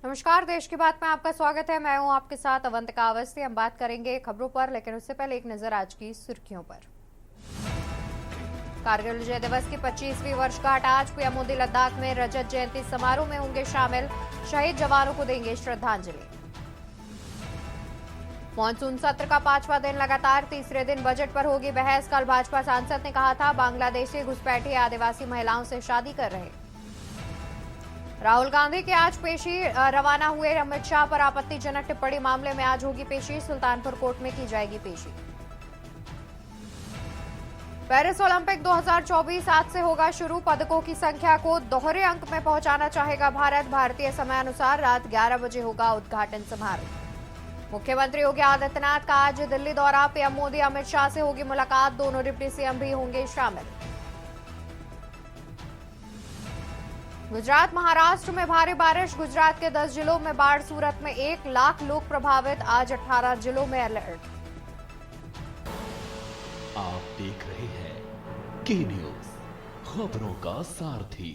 नमस्कार। देश की बात में आपका स्वागत है। मैं हूं आपके साथ अवंतिका अवस्थी। हम बात करेंगे खबरों पर, लेकिन उससे पहले एक नजर आज की सुर्खियों पर। कारगिल विजय दिवस की 25वीं वर्षगांठ आज पीएम मोदी लद्दाख में रजत जयंती समारोह में होंगे शामिल। शहीद जवानों को देंगे श्रद्धांजलि। मानसून सत्र का 5वां दिन लगातार तीसरे दिन बजट पर होगी बहस। कल भाजपा सांसद ने कहा था बांग्लादेशी घुसपैठे आदिवासी महिलाओं से शादी कर रहे। राहुल गांधी की आज पेशी। रवाना हुए अमित शाह पर आपत्तिजनक टिप्पणी मामले में आज होगी पेशी। सुल्तानपुर कोर्ट में की जाएगी पेशी। पेरिस ओलंपिक 2024 आज से होगा शुरू। पदकों की संख्या को दोहरे अंक में पहुंचाना चाहेगा भारत। भारतीय समयानुसार रात 11 बजे होगा उद्घाटन समारोह। मुख्यमंत्री योगी आदित्यनाथ का आज दिल्ली दौरा। पीएम मोदी अमित शाह से होगी मुलाकात। दोनों डिप्टी सीएम भी होंगे शामिल। गुजरात महाराष्ट्र में भारी बारिश। गुजरात के 10 जिलों में बाढ़। सूरत में 1 लाख लोग प्रभावित। आज 18 जिलों में अलर्ट। आप देख रहे हैं के न्यूज, खबरों का सारथी।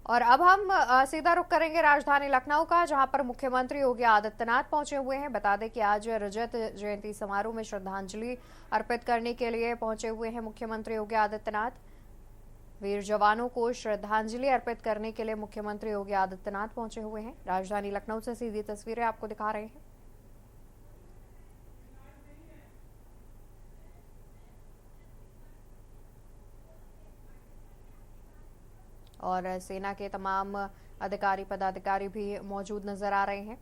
और अब हम सीधा रुख करेंगे राजधानी लखनऊ का, जहां पर मुख्यमंत्री योगी आदित्यनाथ पहुंचे हुए हैं। बता दें कि आज रजत जयंती समारोह में श्रद्धांजलि अर्पित करने के लिए पहुंचे हुए हैं मुख्यमंत्री योगी आदित्यनाथ। वीर जवानों को श्रद्धांजलि अर्पित करने के लिए मुख्यमंत्री योगी आदित्यनाथ पहुंचे हुए हैं। राजधानी लखनऊ से सीधी तस्वीरें आपको दिखा रहे हैं। और सेना के तमाम अधिकारी पदाधिकारी भी मौजूद नजर आ रहे हैं।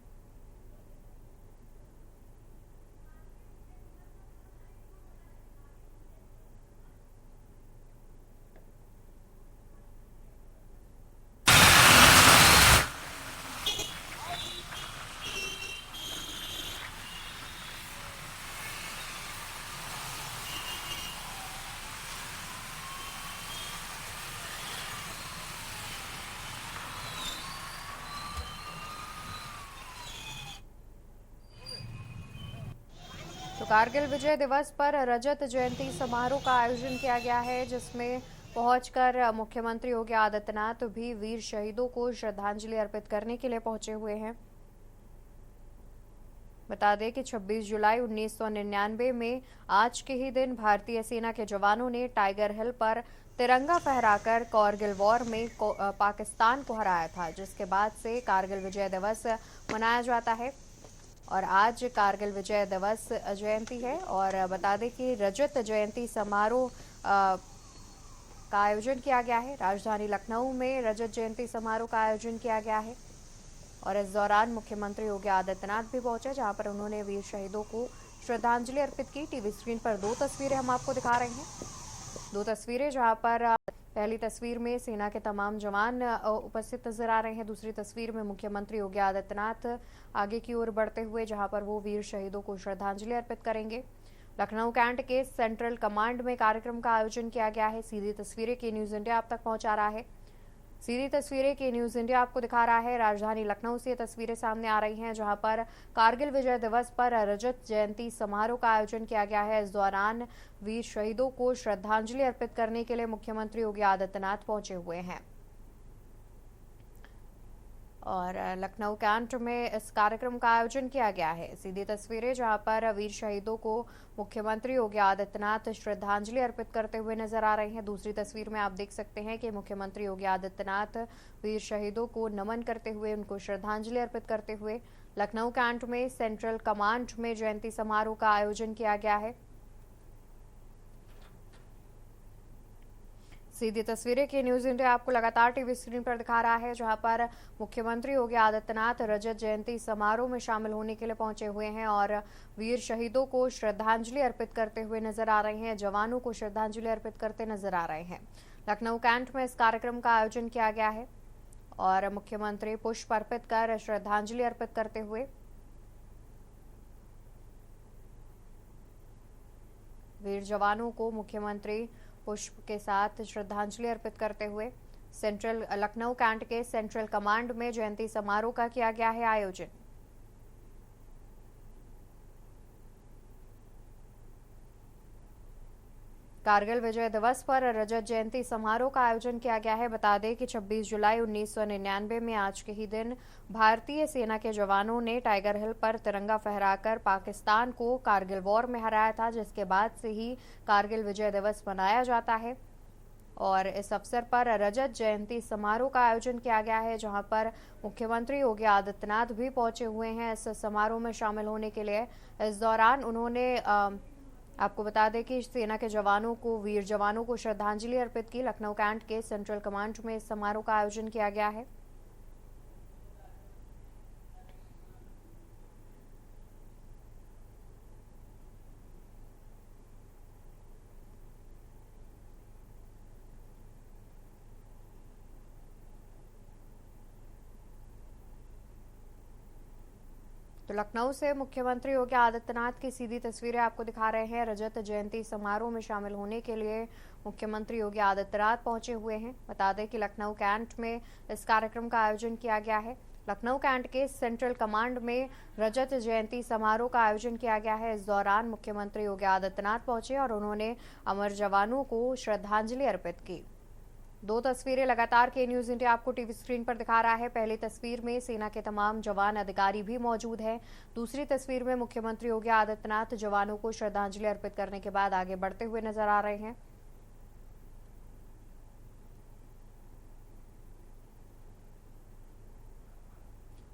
तो कारगिल विजय दिवस पर रजत जयंती समारोह का आयोजन किया गया है, जिसमें पहुंचकर मुख्यमंत्री योगी आदित्यनाथ भी वीर शहीदों को श्रद्धांजलि अर्पित करने के लिए पहुंचे हुए हैं। बता दें कि 26 जुलाई 1999 में आज के ही दिन भारतीय सेना के जवानों ने टाइगर हिल पर तिरंगा फहराकर कारगिल वॉर में पाकिस्तान को हराया था, जिसके बाद से कारगिल विजय दिवस मनाया जाता है। और आज कारगिल विजय दिवस जयंती है। और बता दें कि रजत जयंती समारोह का आयोजन किया गया है। राजधानी लखनऊ में रजत जयंती समारोह का आयोजन किया गया है। और इस दौरान मुख्यमंत्री योगी आदित्यनाथ भी पहुंचे, जहां पर उन्होंने वीर शहीदों को श्रद्धांजलि अर्पित की। टीवी स्क्रीन पर 2 तस्वीरें हम आपको दिखा रहे हैं। 2 तस्वीरें, जहां पर पहली तस्वीर में सेना के तमाम जवान उपस्थित नजर आ रहे हैं। दूसरी तस्वीर में मुख्यमंत्री योगी आदित्यनाथ आगे की ओर बढ़ते हुए, जहां पर वो वीर शहीदों को श्रद्धांजलि अर्पित करेंगे। लखनऊ कैंट के सेंट्रल कमांड में कार्यक्रम का आयोजन किया गया है। सीधी तस्वीरें के न्यूज इंडिया आप तक पहुंचा रहा है। सीधी तस्वीरें के न्यूज इंडिया आपको दिखा रहा है। राजधानी लखनऊ से ये तस्वीरें सामने आ रही हैं, जहां पर कारगिल विजय दिवस पर रजत जयंती समारोह का आयोजन किया गया है। इस दौरान वीर शहीदों को श्रद्धांजलि अर्पित करने के लिए मुख्यमंत्री योगी आदित्यनाथ पहुंचे हुए हैं। और लखनऊ कैंट में इस कार्यक्रम का आयोजन किया गया है। सीधी तस्वीरें, जहां पर वीर शहीदों को मुख्यमंत्री योगी आदित्यनाथ श्रद्धांजलि अर्पित करते हुए नजर आ रहे हैं। दूसरी तस्वीर में आप देख सकते हैं कि मुख्यमंत्री योगी आदित्यनाथ वीर शहीदों को नमन करते हुए, उनको श्रद्धांजलि अर्पित करते हुए लखनऊ कैंट में सेंट्रल कमांड में जयंती समारोह का आयोजन किया गया है। सीधी तस्वीरें के न्यूज इंडिया आपको लगातार टीवी स्क्रीन पर दिखा रहा है, जहां पर मुख्यमंत्री योगी आदित्यनाथ रजत जयंती समारोह में शामिल होने के लिए पहुंचे हुए हैं और वीर शहीदों को श्रद्धांजलि अर्पित करते हुए नजर आ रहे हैं। जवानों को श्रद्धांजलि अर्पित करते नजर आ रहे हैं। लखनऊ कैंट में इस कार्यक्रम का आयोजन किया गया है और मुख्यमंत्री पुष्प अर्पित कर श्रद्धांजलि अर्पित करते हुए वीर जवानों को मुख्यमंत्री पुष्प के साथ श्रद्धांजलि अर्पित करते हुए सेंट्रल लखनऊ कैंट के सेंट्रल कमांड में जयंती समारोह का किया गया है आयोजन। कारगिल विजय दिवस पर रजत जयंती समारोह का आयोजन किया गया है। बता दें कि 26 जुलाई 1999 में आज के ही दिन भारतीय सेना के जवानों ने टाइगर हिल पर तिरंगा फहराकर पाकिस्तान को कारगिल वॉर में हराया था, जिसके बाद से ही कारगिल विजय दिवस मनाया जाता है। और इस अवसर पर रजत जयंती समारोह का आयोजन किया गया है, जहां पर मुख्यमंत्री योगी आदित्यनाथ भी पहुंचे हुए हैं इस समारोह में शामिल होने के लिए। इस दौरान उन्होंने आपको बता दें कि सेना के जवानों को, वीर जवानों को श्रद्धांजलि अर्पित की। लखनऊ कैंट के सेंट्रल कमांड में इस समारोह का आयोजन किया गया है। तो लखनऊ से मुख्यमंत्री योगी आदित्यनाथ की सीधी तस्वीरें आपको दिखा रहे हैं। रजत जयंती समारोह में शामिल होने के लिए मुख्यमंत्री योगी आदित्यनाथ पहुंचे हुए हैं। बता दें कि लखनऊ कैंट में इस कार्यक्रम का आयोजन किया गया है। लखनऊ कैंट के सेंट्रल कमांड में रजत जयंती समारोह का आयोजन किया गया है। इस दौरान मुख्यमंत्री योगी आदित्यनाथ पहुंचे और उन्होंने अमर जवानों को श्रद्धांजलि अर्पित की। दो तस्वीरें लगातार के न्यूज इंडिया आपको टीवी स्क्रीन पर दिखा रहा है। पहली तस्वीर में सेना के तमाम जवान अधिकारी भी मौजूद हैं। दूसरी तस्वीर में मुख्यमंत्री योगी आदित्यनाथ जवानों को श्रद्धांजलि अर्पित करने के बाद आगे बढ़ते हुए नजर आ रहे हैं।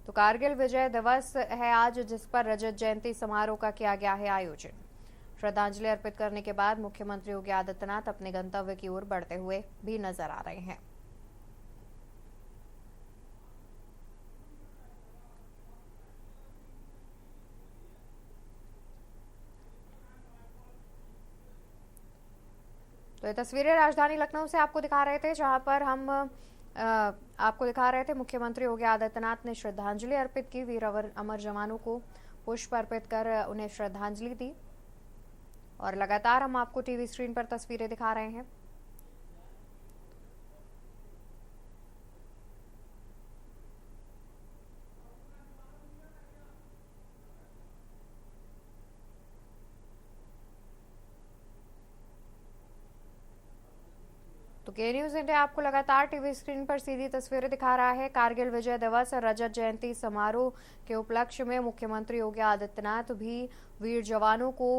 तो कारगिल विजय दिवस है आज, जिस पर रजत जयंती समारोह का किया गया है आयोजन। श्रद्धांजलि अर्पित करने के बाद मुख्यमंत्री योगी आदित्यनाथ अपने गंतव्य की ओर बढ़ते हुए भी नजर आ रहे हैं। तो ये तस्वीरें राजधानी लखनऊ से आपको दिखा रहे थे, जहां पर हम आपको दिखा रहे थे मुख्यमंत्री योगी आदित्यनाथ ने श्रद्धांजलि अर्पित की। वीर अमर जवानों को पुष्प अर्पित कर उन्हें श्रद्धांजलि दी। और लगातार हम आपको टीवी स्क्रीन पर तस्वीरें दिखा रहे हैं। तो के न्यूज इंडिया आपको लगातार टीवी स्क्रीन पर सीधी तस्वीरें दिखा रहा है। कारगिल विजय दिवस और रजत जयंती समारोह के उपलक्ष्य में मुख्यमंत्री योगी आदित्यनाथ भी वीर जवानों को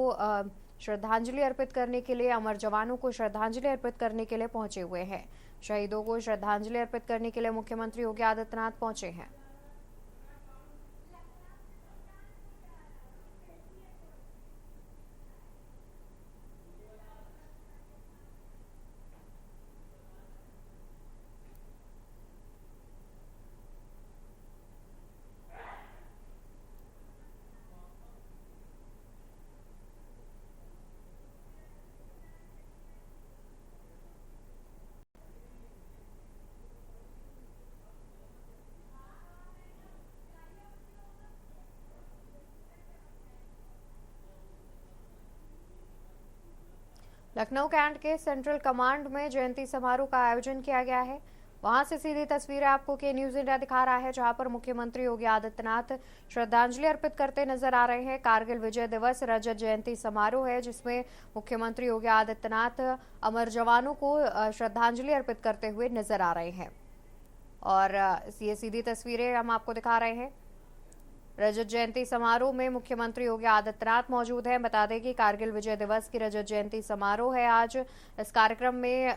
श्रद्धांजलि अर्पित करने के लिए, अमर जवानों को श्रद्धांजलि अर्पित करने के लिए पहुंचे हुए हैं। शहीदों को श्रद्धांजलि अर्पित करने के लिए मुख्यमंत्री योगी आदित्यनाथ पहुंचे हैं। लखनऊ कैंट के सेंट्रल कमांड में जयंती समारोह का आयोजन किया गया है। वहां से सीधी तस्वीरें आपको के न्यूज इंडिया दिखा रहा है, जहां पर मुख्यमंत्री योगी आदित्यनाथ श्रद्धांजलि अर्पित करते नजर आ रहे हैं। कारगिल विजय दिवस रजत जयंती समारोह है, जिसमें मुख्यमंत्री योगी आदित्यनाथ अमर जवानों को श्रद्धांजलि अर्पित करते हुए नजर आ रहे हैं। और ये सीधी तस्वीरें हम आपको दिखा रहे हैं। रजत जयंती समारोह में मुख्यमंत्री योगी आदित्यनाथ मौजूद हैं। बता दें कि कारगिल विजय दिवस की रजत जयंती समारोह है आज। इस कार्यक्रम में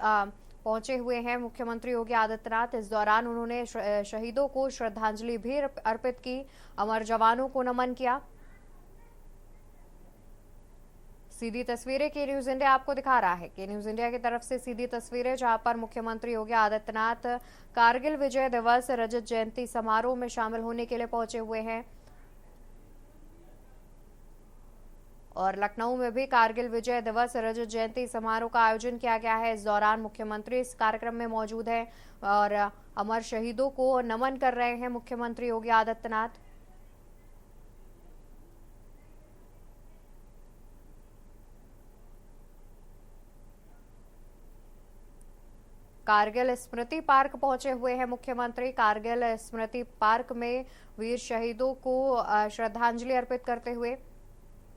पहुंचे हुए हैं मुख्यमंत्री योगी आदित्यनाथ। इस दौरान उन्होंने शहीदों को श्रद्धांजलि भी अर्पित की, अमर जवानों को नमन किया। सीधी तस्वीरें के न्यूज इंडिया आपको दिखा रहा है। के न्यूज इंडिया की तरफ से सीधी तस्वीरें, जहां पर मुख्यमंत्री योगी आदित्यनाथ कारगिल विजय दिवस रजत जयंती समारोह में शामिल होने के लिए पहुंचे हुए हैं। और लखनऊ में भी कारगिल विजय दिवस रजत जयंती समारोह का आयोजन किया गया है। इस दौरान मुख्यमंत्री इस कार्यक्रम में मौजूद हैं और अमर शहीदों को नमन कर रहे हैं मुख्यमंत्री योगी आदित्यनाथ। कारगिल स्मृति पार्क पहुंचे हुए हैं मुख्यमंत्री। कारगिल स्मृति पार्क में वीर शहीदों को श्रद्धांजलि अर्पित करते हुए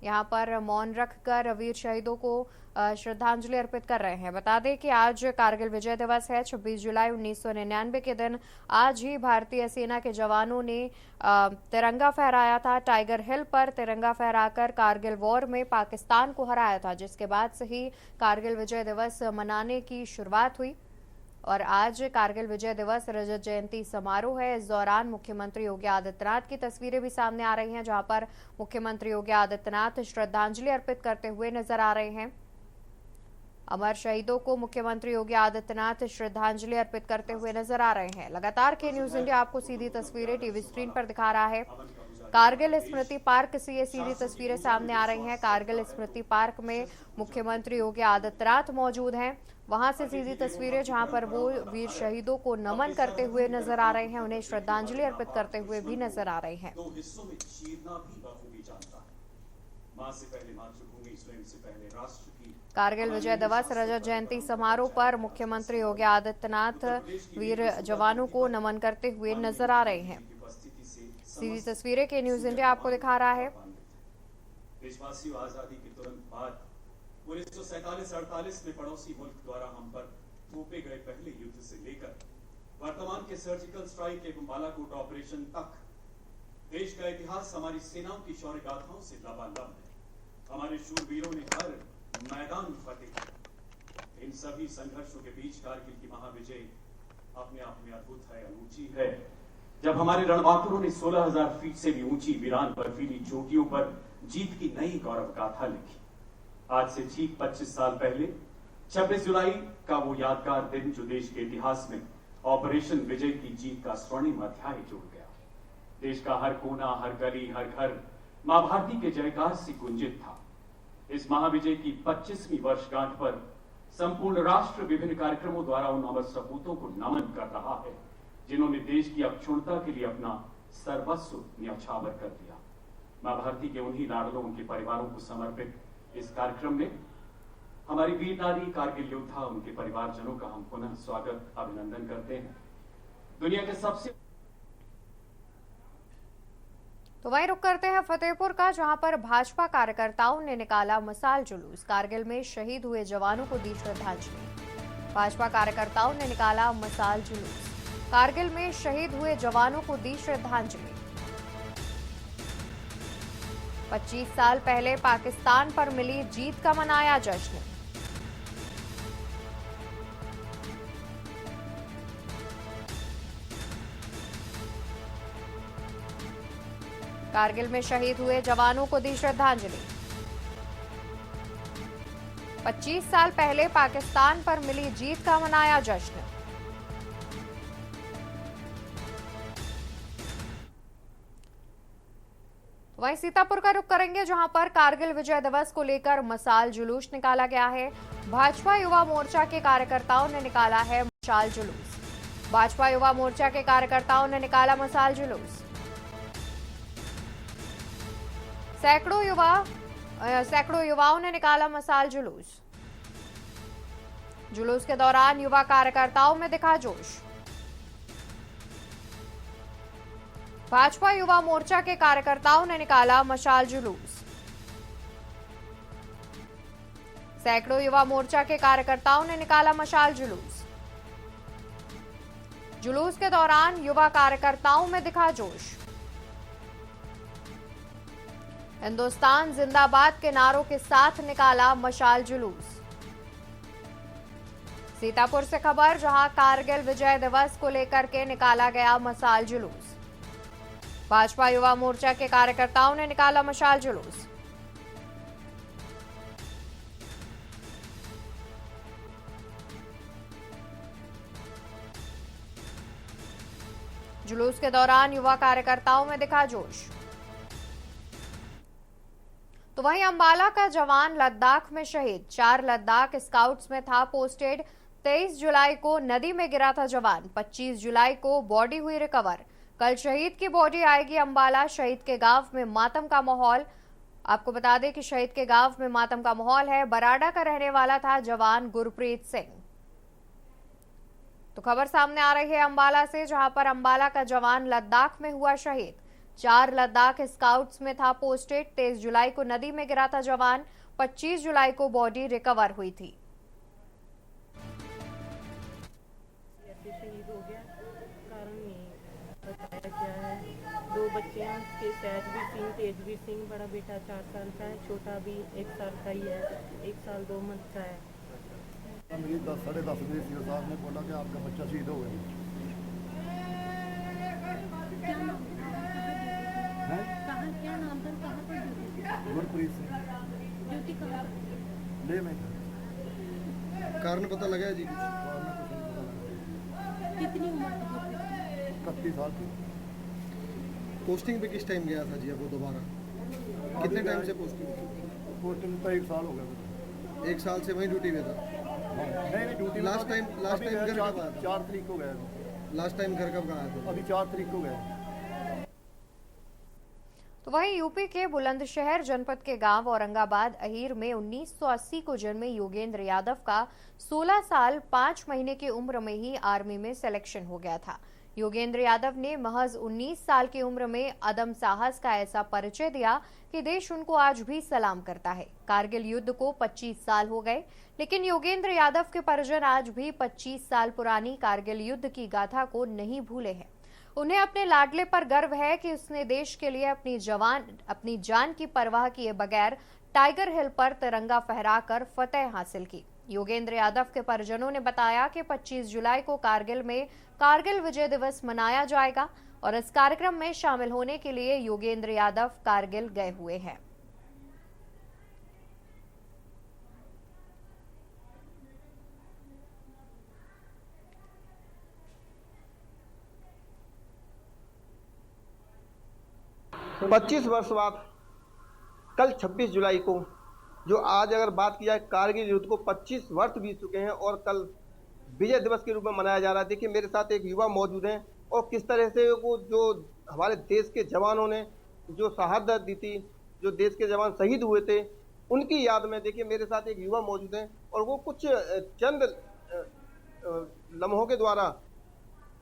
यहाँ पर मौन रखकर वीर शहीदों को श्रद्धांजलि अर्पित कर रहे हैं। बता दें कि आज कारगिल विजय दिवस है, 26 जुलाई 1999 के दिन आज ही भारतीय सेना के जवानों ने तिरंगा फहराया था। टाइगर हिल पर तिरंगा फहराकर कारगिल वॉर में पाकिस्तान को हराया था, जिसके बाद से ही कारगिल विजय दिवस मनाने की शुरुआत हुई। और आज कारगिल विजय दिवस रजत जयंती समारोह है। इस दौरान मुख्यमंत्री योगी आदित्यनाथ की तस्वीरें भी सामने आ रही हैं, जहां पर मुख्यमंत्री योगी आदित्यनाथ श्रद्धांजलि अर्पित करते हुए नजर आ रहे हैं। अमर शहीदों को मुख्यमंत्री योगी आदित्यनाथ श्रद्धांजलि अर्पित करते हुए नजर आ रहे हैं। लगातार के न्यूज इंडिया आपको सीधी तस्वीरें टीवी स्क्रीन पर दिखा रहा है। कारगिल स्मृति पार्क से ये सीधी तस्वीरें सामने आ रही हैं। कारगिल स्मृति पार्क में मुख्यमंत्री योगी आदित्यनाथ मौजूद हैं। वहां से सीधी तस्वीरें जहां पर वो वीर शहीदों को नमन करते हुए नजर आ रहे हैं, उन्हें श्रद्धांजलि अर्पित करते हुए भी नजर आ रहे हैं। कारगिल विजय दिवस रजत जयंती समारोह पर मुख्यमंत्री योगी आदित्यनाथ वीर जवानों को नमन करते हुए नजर आ रहे हैं। सीधी तस्वीरें के न्यूज इंडिया आपको दिखा रहा है। देशवासियों, आजादी के तुरंत बाद 1947-48 में पड़ोसी मुल्क द्वारा हम पर थोपे गए पहले युद्ध से लेकर वर्तमान के सर्जिकल स्ट्राइक एवं बालाकोट ऑपरेशन तक देश का इतिहास हमारी सेनाओं की शौर्य गाथाओं से लबालब है। हमारे शूरवीरों ने हर मैदान फतेह। इन सभी संघर्षों के बीच कारगिल की महाविजय अपने आप में अद्भुत है, अनूठी है। जब हमारे रणबांकुरों ने 16,000 फीट से भी ऊंची वीरान बर्फीली चोटियों पर जीत की नई गौरव गाथा लिखी। आज से ठीक 25 साल पहले 26 जुलाई का वो यादगार दिन जो देश के इतिहास में ऑपरेशन विजय की जीत का स्वर्णिम अध्याय जुड़ गया। देश का हर कोना, हर गली, हर घर मां भारती के जयकार से गुंजित था। इस महाविजय की 25वीं वर्षगांठ पर संपूर्ण राष्ट्र विभिन्न कार्यक्रमों द्वारा उन अमर सपूतों को नमन कर रहा है, जिन्होंने देश की अक्षुण्णता के लिए अपना सर्वस्व न्यौछावर कर दिया। मां भारती के उन्हीं लाडलों, उनके परिवारों को समर्पित इस कार्यक्रम में हमारी वीर नारी कारगिल योद्धा, उनके परिवारजनों का हम पुनः स्वागत, अभिनंदन करते हैं। दुनिया के सबसे तो वहीं रुक करते हैं फतेहपुर का, जहां पर भाजपा कार्यकर्ताओं ने निकाला मसाल जुलूस। कारगिल में शहीद हुए जवानों को दी श्रद्धांजलि। भाजपा कार्यकर्ताओं ने निकाला मसाल जुलूस। कारगिल में शहीद हुए जवानों को दी श्रद्धांजलि। 25 साल पहले पाकिस्तान पर मिली जीत का मनाया जश्न। कारगिल में शहीद हुए जवानों को दी श्रद्धांजलि। 25 साल पहले पाकिस्तान पर मिली जीत का मनाया जश्न। वहीं सीतापुर का रुख करेंगे, जहां पर कारगिल विजय दिवस को लेकर मसाल जुलूस निकाला गया है। भाजपा युवा मोर्चा के कार्यकर्ताओं ने निकाला है मशाल जुलूस। भाजपा युवा मोर्चा के कार्यकर्ताओं ने निकाला मसाल जुलूस। सैकड़ों युवाओं ने निकाला मसाल जुलूस। जुलूस के दौरान युवा कार्यकर्ताओं में दिखा जोश। भाजपा युवा मोर्चा के कार्यकर्ताओं ने निकाला मशाल जुलूस। सैकड़ों युवा मोर्चा के कार्यकर्ताओं ने निकाला मशाल जुलूस। जुलूस के दौरान युवा कार्यकर्ताओं में दिखा जोश। हिंदुस्तान जिंदाबाद के नारों के साथ निकाला मशाल जुलूस। सीतापुर से खबर, जहां कारगिल विजय दिवस को लेकर के निकाला गया मशाल जुलूस। भाजपा युवा मोर्चा के कार्यकर्ताओं ने निकाला मशाल जुलूस। जुलूस के दौरान युवा कार्यकर्ताओं में दिखा जोश। तो वहीं अंबाला का जवान लद्दाख में शहीद। 4 लद्दाख स्काउट्स में था पोस्टेड। 23 जुलाई को नदी में गिरा था जवान। 25 जुलाई को बॉडी हुई रिकवर। कल शहीद की बॉडी आएगी अंबाला। शहीद के गांव में मातम का माहौल। आपको बता दें कि शहीद के गांव में मातम का माहौल है। बराडा का रहने वाला था जवान गुरप्रीत सिंह। तो खबर सामने आ रही है अंबाला से, जहां पर अंबाला का जवान लद्दाख में हुआ शहीद। 4 लद्दाख स्काउट्स में था पोस्टेड। 23 जुलाई को नदी में गिरा था जवान। 25 जुलाई को बॉडी रिकवर हुई थी। शहीद हो गया, कारण नहीं बताया गया है। 2 बच्चे हैं उसके, सहजवीर सिंह, तेजवीर सिंह। बड़ा बेटा 4 साल का है, छोटा भी 1 साल का ही है, 1 साल 2 मंथ का है। मुझे 10 साढ़े 10 बजे सीओ साहब ने बोला कि आपका बच्चा शहीद हो गया है। क्या नाम था, कहाँ पर ड्यूटी थी? गुरप्रीत सिंह ड्यूटी कहाँ? ले में कारण पता लगा जी? और मैं कुछ नहीं पता लगा। कितनी उम्र थी? 31 साल की। पोस्टिंग पे किस टाइम गया था जी अब वो दोबारा? कितने टाइम से पोस्टिंग? पोस्टिंग तो 1 साल हो गया। 1 साल से वहीं ड्यूटी में था। नहीं ड्यूटी लास्ट टाइम घर कब आया था? 4 तारीख को गया। लास्ट टाइम घर कब आया था? अभी 4 तारीख को गया। तो वहीं यूपी के बुलंदशहर जनपद के गांव औरंगाबाद अहीर में 1980 को जन्मे योगेंद्र यादव का 16 साल 5 महीने की उम्र में ही आर्मी में सिलेक्शन हो गया था। योगेंद्र यादव ने महज 19 साल की उम्र में अदम साहस का ऐसा परिचय दिया कि देश उनको आज भी सलाम करता है। कारगिल युद्ध को 25 साल हो गए, लेकिन योगेंद्र यादव के परिजन आज भी 25 साल पुरानी कारगिल युद्ध की गाथा को नहीं भूले हैं। उन्हें अपने लाडले पर गर्व है कि उसने देश के लिए अपनी जान की परवाह किए बगैर टाइगर हिल पर तिरंगा फहराकर फतेह हासिल की। योगेंद्र यादव के परिजनों ने बताया कि 25 जुलाई को कारगिल में कारगिल विजय दिवस मनाया जाएगा और इस कार्यक्रम में शामिल होने के लिए योगेंद्र यादव कारगिल गए हुए हैं। तो 25 वर्ष बाद कल 26 जुलाई को, जो आज अगर बात की जाए कारगिल युद्ध को 25 वर्ष बीत चुके हैं और कल विजय दिवस के रूप में मनाया जा रहा है। देखिए मेरे साथ एक युवा मौजूद हैं और किस तरह से वो जो हमारे देश के जवानों ने जो शहादत दी थी, जो देश के जवान शहीद हुए थे, उनकी याद में देखिए मेरे साथ एक युवा मौजूद हैं और वो कुछ चंद लम्हों के द्वारा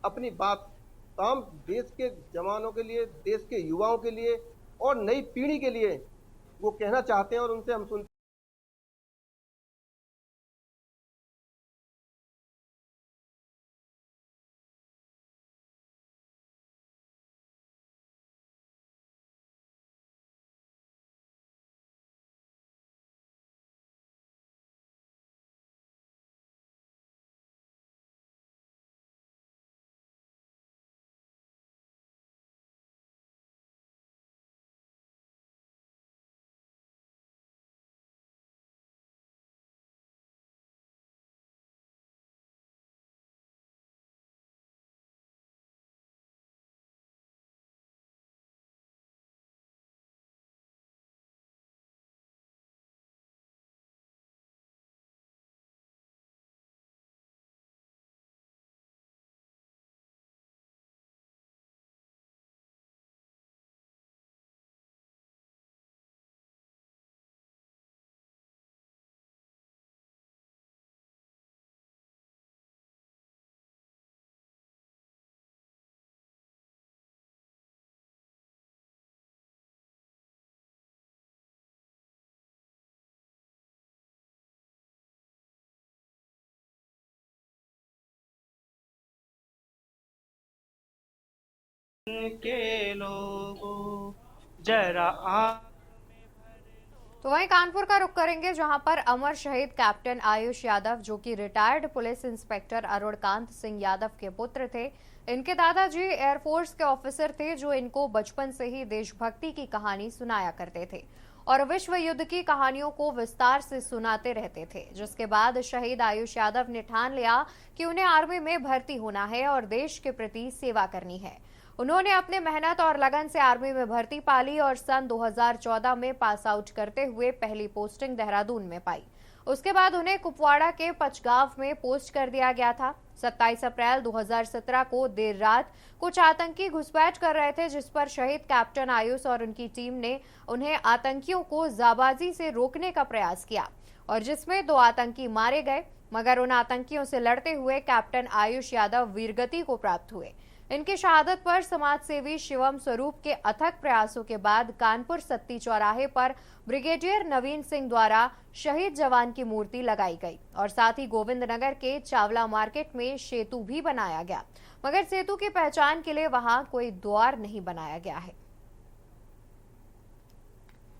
अपनी बात तमाम देश के जवानों के लिए, देश के युवाओं के लिए और नई पीढ़ी के लिए वो कहना चाहते हैं और उनसे हम सुनते हैं। के लोगों जरा तो वहीं कानपुर का रुख करेंगे, जहां पर अमर शहीद कैप्टन आयुष यादव, जो कि retired police inspector Arunkant Singh Yadav के पुत्र थे। इनके दादाजी एयरफोर्स के ऑफिसर थे, जो इनको बचपन से ही देशभक्ति की कहानी सुनाया करते थे और विश्व युद्ध की कहानियों को विस्तार से सुनाते रहते थे। जिसके बाद शहीद आयुष यादव ने ठान लिया कि उन्हें आर्मी में भर्ती होना है और देश के प्रति सेवा करनी है। उन्होंने अपने मेहनत और लगन से आर्मी में भर्ती पाली और सन 2014 में पास आउट करते हुए पहली पोस्टिंग देहरादून में पाई। उसके बाद उन्हें कुपवाड़ा के पचगांव में पोस्ट कर दिया गया था। 27 अप्रैल 2017 को देर रात कुछ आतंकी घुसपैठ कर रहे थे, जिस पर शहीद कैप्टन आयुष और उनकी टीम ने उन्हें आतंकियों को जाबाजी से रोकने का प्रयास किया और जिसमें 2 आतंकी मारे गए, मगर उन आतंकियों से लड़ते हुए कैप्टन आयुष यादव वीरगति को प्राप्त हुए। इनकी शहादत पर समाज सेवी शिवम स्वरूप के अथक प्रयासों के बाद कानपुर सत्ती चौराहे पर ब्रिगेडियर नवीन सिंह द्वारा शहीद जवान की मूर्ति लगाई गई और साथ ही गोविंदनगर के चावला मार्केट में सेतु भी बनाया गया, मगर सेतु की पहचान के लिए वहां कोई द्वार नहीं बनाया गया है।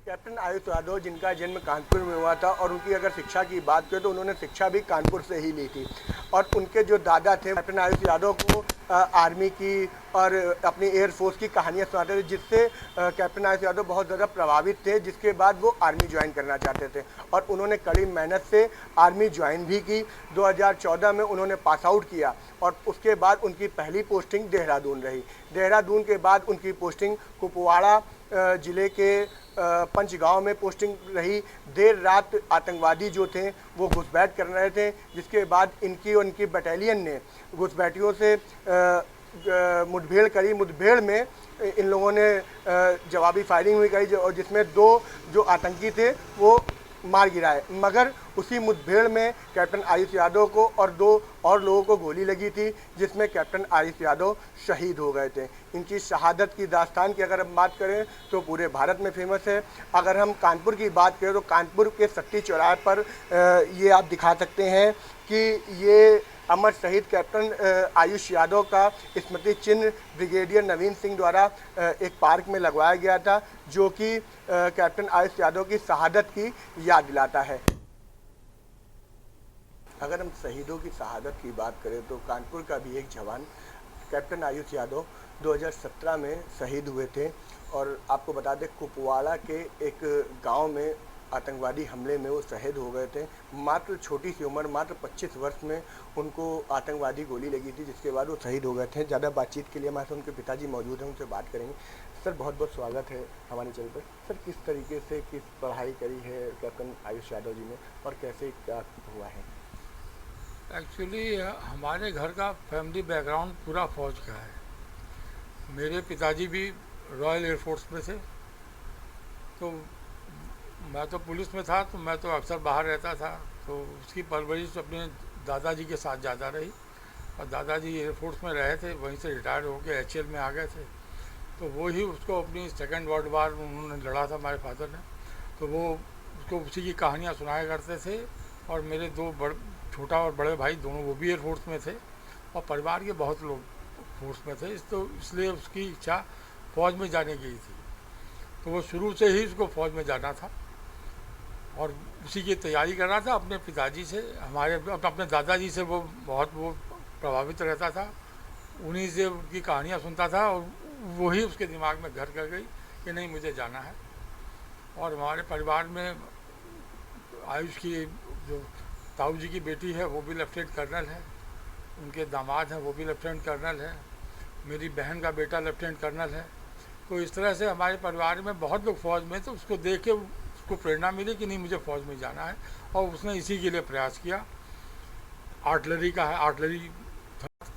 कैप्टन आयुष यादव जिनका जन्म कानपुर में हुआ था और उनकी अगर शिक्षा की बात करें तो उन्होंने शिक्षा भी कानपुर से ही ली थी और उनके जो दादा थे कैप्टन आयुष यादव को आर्मी की और अपनी एयरफोर्स की कहानियां सुनाते थे, जिससे कैप्टन आयुष यादव बहुत ज़्यादा प्रभावित थे, जिसके बाद वो आर्मी ज्वाइन करना चाहते थे और उन्होंने कड़ी मेहनत से आर्मी ज्वाइन भी की। 2014 में उन्होंने पास आउट किया और उसके बाद उनकी पहली पोस्टिंग देहरादून रही। देहरादून के बाद उनकी पोस्टिंग कुपवाड़ा ज़िले के पंचगांव में पोस्टिंग रही। देर रात आतंकवादी जो थे वो घुसपैठ कर रहे थे, जिसके बाद इनकी और इनकी बटालियन ने घुसपैठियों से मुठभेड़ करी। मुठभेड़ में इन लोगों ने जवाबी फायरिंग भी करी और जिसमें 2 जो आतंकी थे वो मार गिराए, मगर उसी मुठभेड़ में कैप्टन आयुष यादव को और 2 और लोगों को गोली लगी थी, जिसमें कैप्टन आयुष यादव शहीद हो गए थे। इनकी शहादत की दास्तान की अगर हम बात करें तो पूरे भारत में फेमस है। अगर हम कानपुर की बात करें तो कानपुर के सत्ती चौराहे पर ये आप दिखा सकते हैं कि ये अमर शहीद कैप्टन आयुष यादव का स्मृति चिन्ह ब्रिगेडियर नवीन सिंह द्वारा एक पार्क में लगवाया गया था, जो कि कैप्टन आयुष यादव की शहादत की याद दिलाता है। अगर हम शहीदों की शहादत की बात करें तो कानपुर का भी एक जवान कैप्टन आयुष यादव 2017 में शहीद हुए थे और आपको बता दें कुपवाड़ा के एक गांव में आतंकवादी हमले में वो शहीद हो गए थे। मात्र छोटी सी उम्र, मात्र 25 वर्ष में उनको आतंकवादी गोली लगी थी, जिसके बाद वो शहीद हो गए थे। ज़्यादा बातचीत के लिए हमारे साथ उनके पिताजी मौजूद हैं, उनसे बात करेंगे। सर, बहुत बहुत स्वागत है हमारे चैनल पर। सर, किस तरीके से किस पढ़ाई करी है कैप्टन आयुष यादव जी ने और कैसे क्या हुआ है? एक्चुअली हमारे घर का फैमिली बैकग्राउंड पूरा फौज का है। मेरे पिताजी भी रॉयल एयरफोर्स में थे, तो मैं तो पुलिस में था, तो मैं तो अक्सर बाहर रहता था, तो उसकी परवरिश अपने दादाजी के साथ ज़्यादा रही और दादाजी एयरफोर्स में रहे थे, वहीं से रिटायर्ड होकर HL में आ गए थे। तो वो ही उसको अपनी 2nd वर्ल्ड वार उन्होंने लड़ा था हमारे फादर ने, तो वो उसको उसी की कहानियाँ सुनाया करते थे। और मेरे 2 छोटा और बड़े भाई दोनों वो भी एयरफोर्स में थे और परिवार के बहुत लोग फोर्स में थे, इसलिए उसकी इच्छा फ़ौज में जाने की थी। तो वो शुरू से ही उसको फ़ौज में जाना था और उसी की तैयारी कर रहा था। अपने पिताजी से, अपने दादाजी से वो बहुत प्रभावित रहता था, उन्हीं से उनकी कहानियाँ सुनता था और वही उसके दिमाग में घर कर गई कि नहीं, मुझे जाना है। और हमारे परिवार में आयुष की जो ताऊ जी की बेटी है वो भी लेफ्टिनेंट कर्नल है, उनके दामाद हैं वो भी लेफ्टिनेंट कर्नल है, मेरी बहन का बेटा लेफ्टिनेंट कर्नल है। तो इस तरह से हमारे परिवार में बहुत लोग फ़ौज में, तो उसको देख के उसको प्रेरणा मिली कि नहीं, मुझे फ़ौज में जाना है और उसने इसी के लिए प्रयास किया। आर्टिलरी का है, आर्टिलरी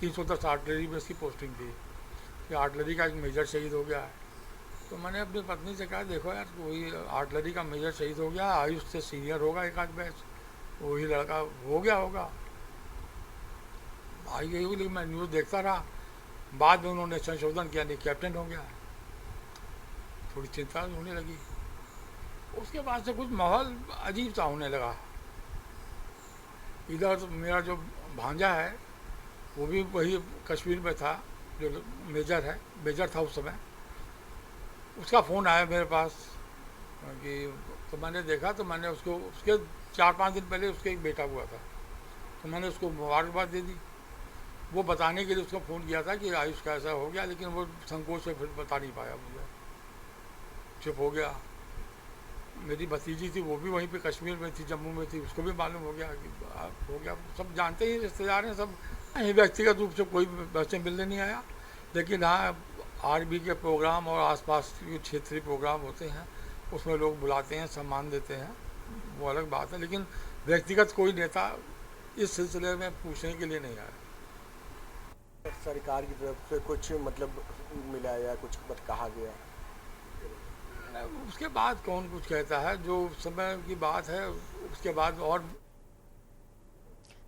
310 आर्टिलरी में इसकी पोस्टिंग थी कि आर्टिलरी का एक मेजर शहीद हो गया है। तो मैंने अपनी पत्नी से कहा, देखो यार, वही आर्टिलरी का मेजर शहीद हो गया, आयुष से सीनियर होगा एक आध बैच, वही लड़का हो गया होगा। आई गई हुई, लेकिन मैं न्यूज़ देखता रहा। बाद में उन्होंने संशोधन किया, नहीं, कैप्टन हो गया। थोड़ी चिंता होने लगी। उसके बाद से कुछ माहौल अजीब सा होने लगा। इधर तो मेरा जो भांजा है वो भी वही कश्मीर में था, जो मेजर था उस समय। उसका फ़ोन आया मेरे पास कि, तो मैंने देखा, तो मैंने उसको, उसके 4-5 दिन पहले उसके एक बेटा हुआ था, तो मैंने उसको मुबारकबाद दे दी। वो बताने के लिए उसको फ़ोन किया था कि आयुष का ऐसा हो गया, लेकिन वो संकोच से फिर बता नहीं पाया, मुझे चुप हो गया। मेरी भतीजी थी, वो भी वहीं पे कश्मीर में थी, जम्मू में थी, उसको भी मालूम हो गया कि हो गया। सब जानते ही, रिश्तेदार हैं सब। व्यक्तिगत रूप से कोई वैसे मिलने नहीं आया, लेकिन हाँ, आर्मी के प्रोग्राम और आसपास के क्षेत्रीय प्रोग्राम होते हैं, उसमें लोग बुलाते हैं, सम्मान देते हैं, वो अलग बात है। लेकिन व्यक्तिगत कोई नेता इस सिलसिले में पूछने के लिए नहीं आया। सरकार की तरफ से कुछ मतलब मिला या कुछ कहा गया? उसके बाद कौन कुछ कहता है, जो समय की बात है, उसके बाद और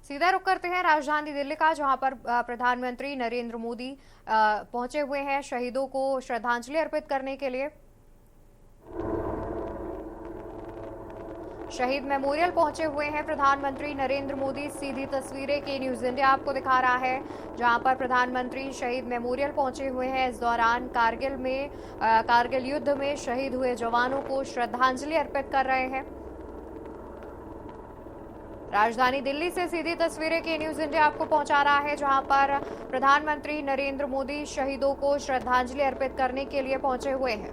सीधा रुख करते हैं राजधानी दिल्ली का, जहां पर प्रधानमंत्री नरेंद्र मोदी पहुंचे हुए हैं शहीदों को श्रद्धांजलि अर्पित करने के लिए। शहीद मेमोरियल पहुंचे हुए हैं प्रधानमंत्री नरेंद्र मोदी। सीधी तस्वीरें के न्यूज इंडिया आपको दिखा रहा है, जहां पर प्रधानमंत्री शहीद मेमोरियल पहुंचे हुए हैं। इस दौरान कारगिल युद्ध में शहीद हुए जवानों को श्रद्धांजलि अर्पित कर रहे हैं। राजधानी दिल्ली से सीधी तस्वीरें के न्यूज इंडिया आपको पहुंचा रहा है, जहां पर प्रधानमंत्री नरेंद्र मोदी शहीदों को श्रद्धांजलि अर्पित करने के लिए पहुंचे हुए हैं।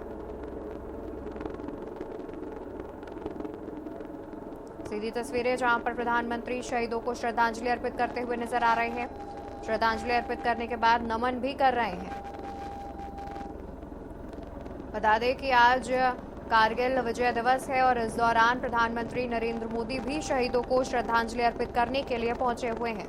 सीधी तस्वीरें जहां पर प्रधानमंत्री शहीदों को श्रद्धांजलि अर्पित करते हुए नजर आ रहे हैं। श्रद्धांजलि अर्पित करने के बाद नमन भी कर रहे हैं। बता दें कि आज कारगिल विजय दिवस है और इस दौरान प्रधानमंत्री नरेंद्र मोदी भी शहीदों को श्रद्धांजलि अर्पित करने के लिए पहुंचे हुए हैं।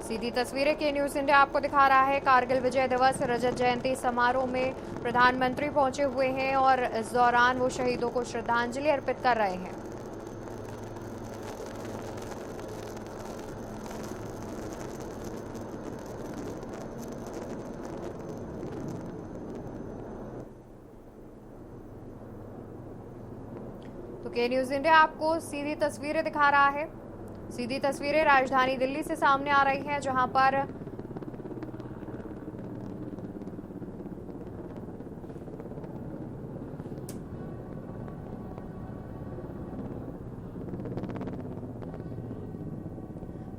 सीधी तस्वीरें के न्यूज इंडिया आपको दिखा रहा है, कारगिल विजय दिवस रजत जयंती समारोह में प्रधानमंत्री पहुंचे हुए हैं और इस दौरान वो शहीदों को श्रद्धांजलि अर्पित कर रहे हैं। तो के न्यूज इंडिया आपको सीधी तस्वीरें दिखा रहा है। सीधी तस्वीरें राजधानी दिल्ली से सामने आ रही हैं, जहां पर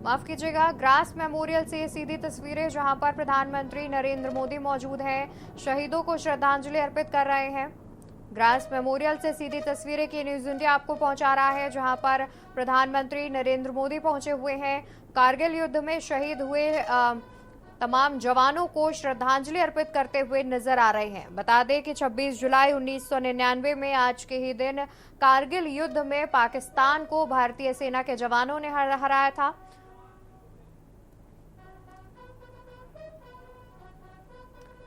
माफ कीजिएगा, ग्रास मेमोरियल से सीधी तस्वीरें जहां पर प्रधानमंत्री नरेंद्र मोदी मौजूद हैं, शहीदों को श्रद्धांजलि अर्पित कर रहे हैं। ग्रास मेमोरियल से सीधी तस्वीरें की न्यूज इंडिया आपको पहुंचा रहा है, जहां पर प्रधानमंत्री नरेंद्र मोदी पहुंचे हुए हैं। कारगिल युद्ध में शहीद हुए तमाम जवानों को श्रद्धांजलि अर्पित करते हुए नजर आ रहे हैं। बता दें कि 26 जुलाई 1999 में आज के ही दिन कारगिल युद्ध में पाकिस्तान को भारतीय सेना के जवानों ने हराया था।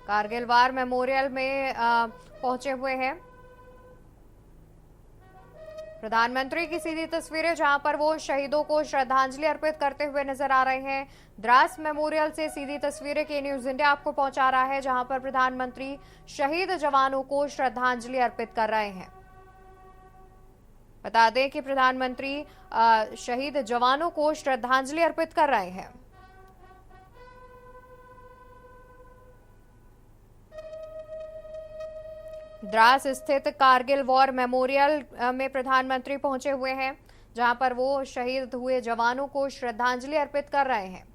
कारगिल वार मेमोरियल में पहुंचे हुए हैं प्रधानमंत्री की सीधी तस्वीरें, जहां पर वो शहीदों को श्रद्धांजलि अर्पित करते हुए नजर आ रहे हैं। द्रास मेमोरियल से सीधी तस्वीरें के न्यूज इंडिया आपको पहुंचा रहा है, जहां पर प्रधानमंत्री शहीद जवानों को श्रद्धांजलि अर्पित कर रहे हैं। बता दें कि प्रधानमंत्री शहीद जवानों को श्रद्धांजलि अर्पित कर रहे हैं। द्रास स्थित कारगिल वॉर मेमोरियल में प्रधानमंत्री पहुंचे हुए हैं, जहां पर वो शहीद हुए जवानों को श्रद्धांजलि अर्पित कर रहे हैं।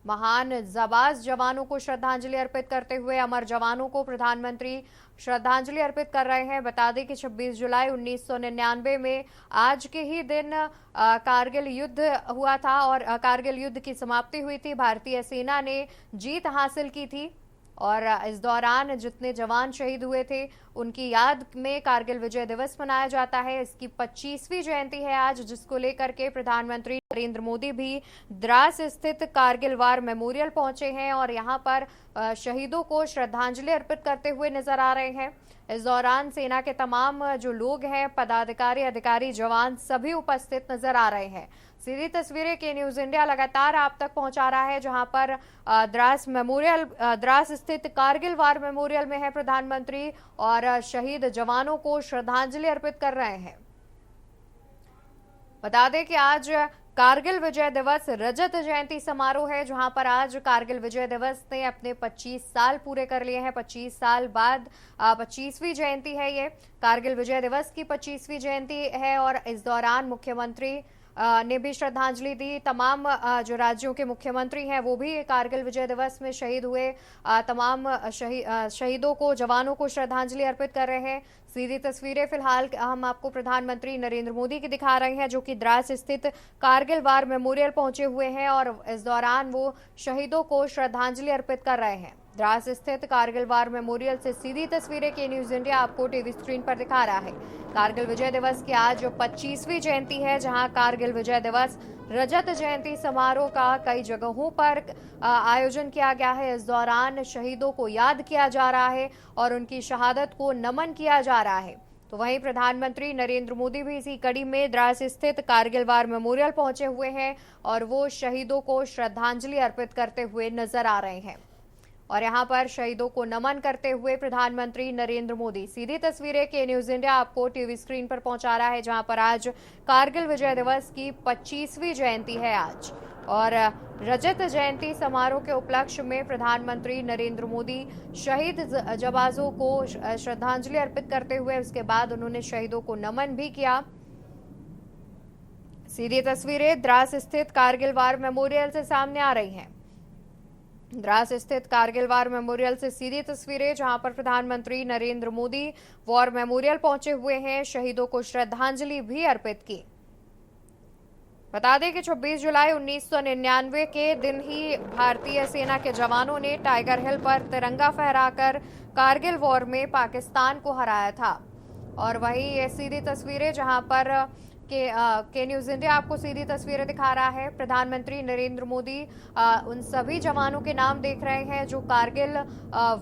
महान जाबाज जवानों को श्रद्धांजलि अर्पित करते हुए अमर जवानों को प्रधानमंत्री श्रद्धांजलि अर्पित कर रहे हैं। बता दें कि 26 जुलाई 1999 में आज के ही दिन कारगिल युद्ध हुआ था और कारगिल युद्ध की समाप्ति हुई थी। भारतीय सेना ने जीत हासिल की थी और इस दौरान जितने जवान शहीद हुए थे उनकी याद में कारगिल विजय दिवस मनाया जाता है। इसकी 25वीं जयंती है आज, जिसको लेकर के प्रधानमंत्री नरेंद्र मोदी भी द्रास स्थित कारगिल वार मेमोरियल पहुंचे हैं और यहां पर शहीदों को श्रद्धांजलि अर्पित करते हुए नजर आ रहे हैं। इस दौरान सेना के तमाम जो लोग हैं, पदाधिकारी, अधिकारी, जवान सभी उपस्थित नजर आ रहे हैं। सीधी तस्वीरें के न्यूज इंडिया लगातार आप तक पहुंचा रहा है, जहां पर द्रास स्थित कारगिल वार मेमोरियल में है प्रधानमंत्री और शहीद जवानों को श्रद्धांजलि अर्पित कर रहे हैं। बता दें कि आज कारगिल विजय दिवस रजत जयंती समारोह है, जहां पर आज कारगिल विजय दिवस ने अपने 25 साल पूरे कर लिए हैं। 25 साल बाद 25वीं जयंती है ये। कारगिल विजय दिवस की 25वीं जयंती है और इस दौरान मुख्यमंत्री ने भी श्रद्धांजलि दी। तमाम जो राज्यों के मुख्यमंत्री हैं वो भी कारगिल विजय दिवस में शहीद हुए तमाम शहीदों को, जवानों को श्रद्धांजलि अर्पित कर रहे हैं। सीधी तस्वीरें फिलहाल हम आपको प्रधानमंत्री नरेंद्र मोदी की दिखा रहे हैं, जो कि द्रास स्थित कारगिल वार मेमोरियल पहुंचे हुए हैं और इस दौरान वो शहीदों को श्रद्धांजलि अर्पित कर रहे हैं। द्रास स्थित कारगिल वार मेमोरियल से सीधी तस्वीरें के न्यूज इंडिया आपको टीवी स्क्रीन पर दिखा रहा है। कारगिल विजय दिवस की आज 25वीं जयंती है, जहां कारगिल विजय दिवस रजत जयंती समारोह का कई जगहों पर आयोजन किया गया है। इस दौरान शहीदों को याद किया जा रहा है और उनकी शहादत को नमन किया जा रहा है। तो वहीं प्रधानमंत्री नरेंद्र मोदी भी इसी कड़ी में द्रास स्थित कारगिल वार मेमोरियल पहुंचे हुए हैं और वो शहीदों को श्रद्धांजलि अर्पित करते हुए नजर आ रहे हैं। और यहां पर शहीदों को नमन करते हुए प्रधानमंत्री नरेंद्र मोदी, सीधी तस्वीरें के न्यूज इंडिया आपको टीवी स्क्रीन पर पहुंचा रहा है, जहां पर आज कारगिल विजय दिवस की 25वीं जयंती है आज। और रजत जयंती समारोह के उपलक्ष्य में प्रधानमंत्री नरेंद्र मोदी शहीद जवानों को श्रद्धांजलि अर्पित करते हुए उसके बाद उन्होंने शहीदों को नमन भी किया। सीधी तस्वीरें द्रास स्थित कारगिल वार मेमोरियल से सामने आ रही हैं। द्रास स्थित कारगिल वार मेमोरियल से सीधी तस्वीरें, जहां पर प्रधानमंत्री नरेंद्र मोदी वॉर मेमोरियल पहुंचे हुए हैं, शहीदों को श्रद्धांजलि भी अर्पित की। बता दें कि 26 जुलाई 1999 के दिन ही भारतीय सेना के जवानों ने टाइगर हिल पर तिरंगा फहराकर कारगिल वॉर में पाकिस्तान को हराया था। और वही ये सीधी तस्वीरें, जहां पर के न्यूज इंडिया आपको सीधी तस्वीरें दिखा रहा है। प्रधानमंत्री नरेंद्र मोदी उन सभी जवानों के नाम देख रहे हैं जो कारगिल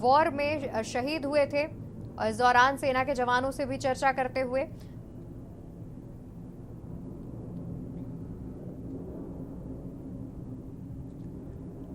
वॉर में शहीद हुए थे, और इस दौरान सेना के जवानों से भी चर्चा करते हुए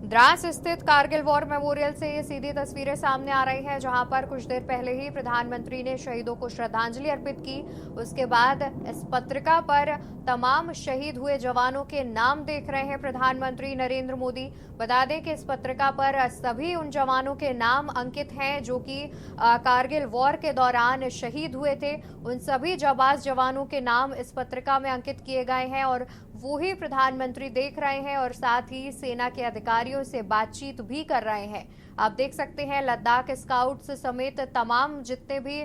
द्रास स्थित कारगिल वॉर मेमोरियल से ये सीधी तस्वीरें सामने आ रही हैं, जहां पर कुछ देर पहले ही प्रधानमंत्री ने शहीदों को श्रद्धांजलि अर्पित की। उसके बाद इस पत्रिका पर तमाम शहीद हुए जवानों के नाम देख रहे हैं प्रधानमंत्री नरेंद्र मोदी। बता दें कि इस पत्रिका पर सभी उन जवानों के नाम अंकित हैं जो कि कारगिल वॉर के दौरान शहीद हुए थे। उन सभी जाबाज जवानों के नाम इस पत्रिका में अंकित किए गए हैं और वो ही प्रधानमंत्री देख रहे हैं और साथ ही सेना के अधिकारियों से बातचीत भी कर रहे हैं। आप देख सकते हैं लद्दाख स्काउट्स समेत तमाम जितने भी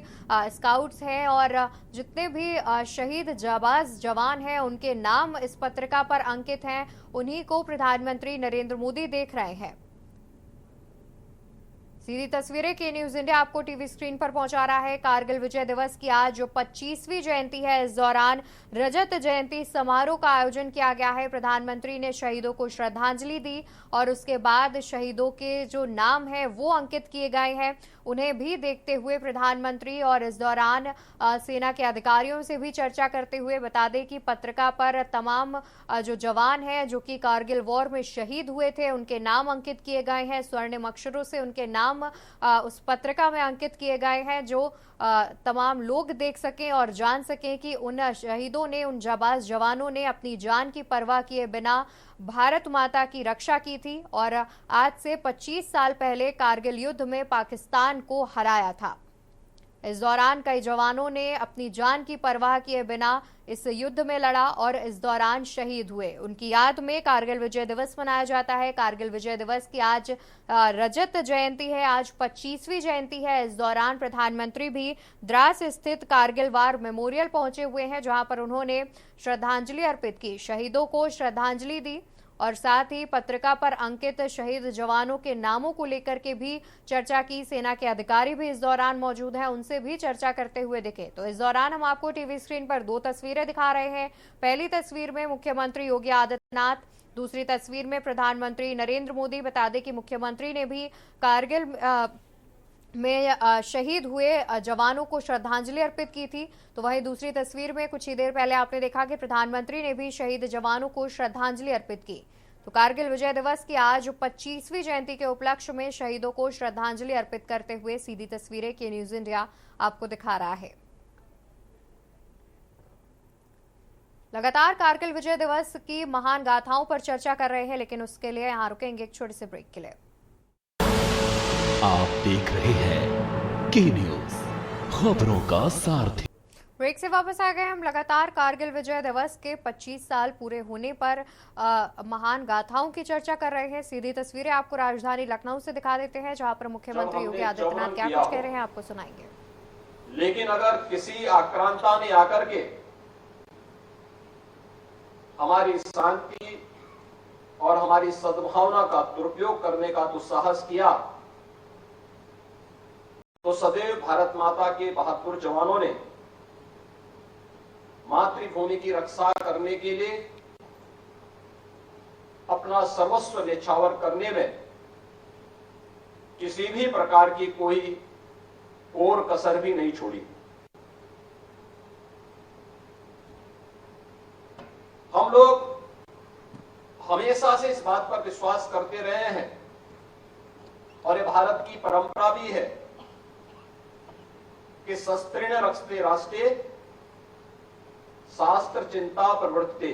स्काउट्स हैं और जितने भी शहीद जाबाज जवान हैं उनके नाम इस पत्रिका पर अंकित हैं। उन्हीं को प्रधानमंत्री नरेंद्र मोदी देख रहे हैं। सीधी तस्वीरें के न्यूज इंडिया आपको टीवी स्क्रीन पर पहुंचा रहा है। कारगिल विजय दिवस की आज जो 25वीं जयंती है, इस दौरान रजत जयंती समारोह का आयोजन किया गया है। प्रधानमंत्री ने शहीदों को श्रद्धांजलि दी और उसके बाद शहीदों के जो नाम है वो अंकित किए गए हैं, उन्हें भी देखते हुए प्रधानमंत्री और इस दौरान सेना के अधिकारियों से भी चर्चा करते हुए बता दें कि पत्रिका पर तमाम जो जवान हैं जो कि कारगिल वॉर में शहीद हुए थे उनके नाम अंकित किए गए हैं। स्वर्णिम अक्षरों से उनके नाम उस पत्रिका में अंकित किए गए हैं जो तमाम लोग देख सकें और जान सकें कि उन शहीदों ने, उन जाबाज जवानों ने अपनी जान की परवाह किए बिना भारत माता की रक्षा की थी और आज से 25 साल पहले कारगिल युद्ध में पाकिस्तान को हराया था। इस दौरान कई जवानों ने अपनी जान की परवाह किए बिना इस युद्ध में लड़ा और इस दौरान शहीद हुए। उनकी याद में कारगिल विजय दिवस मनाया जाता है। कारगिल विजय दिवस की आज रजत जयंती है, आज 25वीं जयंती है। इस दौरान प्रधानमंत्री भी द्रास स्थित कारगिल वार मेमोरियल पहुंचे हुए हैं, जहां पर उन्होंने श्रद्धांजलि अर्पित की, शहीदों को श्रद्धांजलि दी और साथ ही पत्रिका पर अंकित शहीद जवानों के नामों को लेकर के भी चर्चा की। सेना के अधिकारी भी इस दौरान मौजूद हैं, उनसे भी चर्चा करते हुए दिखे। तो इस दौरान हम आपको टीवी स्क्रीन पर 2 तस्वीरें दिखा रहे हैं। पहली तस्वीर में मुख्यमंत्री योगी आदित्यनाथ, दूसरी तस्वीर में प्रधानमंत्री नरेंद्र मोदी। बता दें कि मुख्यमंत्री ने भी कारगिल में शहीद हुए जवानों को श्रद्धांजलि अर्पित की थी। तो वहीं दूसरी तस्वीर में कुछ ही देर पहले आपने देखा कि प्रधानमंत्री ने भी शहीद जवानों को श्रद्धांजलि अर्पित की। तो कारगिल विजय दिवस की आज 25वीं जयंती के उपलक्ष्य में शहीदों को श्रद्धांजलि अर्पित करते हुए सीधी तस्वीरें के न्यूज इंडिया आपको दिखा रहा है। लगातार कारगिल विजय दिवस की महान गाथाओं पर चर्चा कर रहे हैं, लेकिन उसके लिए यहाँ रुकेंगे एक छोटे से ब्रेक के लिए। आप देख रहे हैं के न्यूज, खबरों का सारथी। ब्रेक से वापस आ गए हम। लगातार कारगिल विजय दिवस के 25 साल पूरे होने पर महान गाथाओं की चर्चा कर रहे हैं। सीधी तस्वीरें आपको राजधानी लखनऊ से दिखा देते हैं, जहां पर मुख्यमंत्री योगी आदित्यनाथ क्या कुछ कह रहे हैं आपको सुनाएंगे। लेकिन अगर किसी आक्रांता ने आकर के हमारी शांति और हमारी सद्भावना का दुरुपयोग करने का दुस्साहस किया तो सदैव भारत माता के बहादुर जवानों ने मातृभूमि की रक्षा करने के लिए अपना सर्वस्व न्यौछावर करने में किसी भी प्रकार की कोई और कसर भी नहीं छोड़ी। हमेशा से इस बात पर विश्वास करते रहे हैं और ये भारत की परंपरा भी है कि शस्त्रेण रक्षते राष्ट्रे शास्त्र चिंता प्रवर्तते,